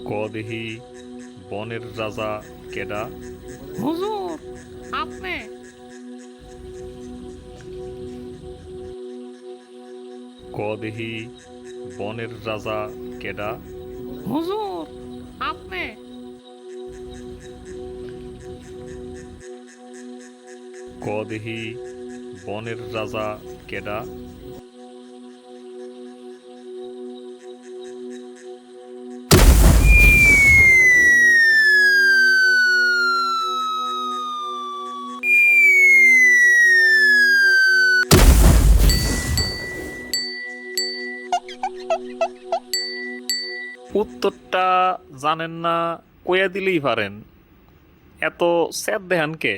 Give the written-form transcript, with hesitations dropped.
ক দেহি বনের রাজা কেডা? হুজুর, আপনি। ক দেহি বনের রাজা কেডা? হুজুর, আপনি। ক দেহি বনের রাজা কেডা? উত্তরটা জানেন না, কইয়া দিলেই পারেন। এত স্যাদ দেখান কে?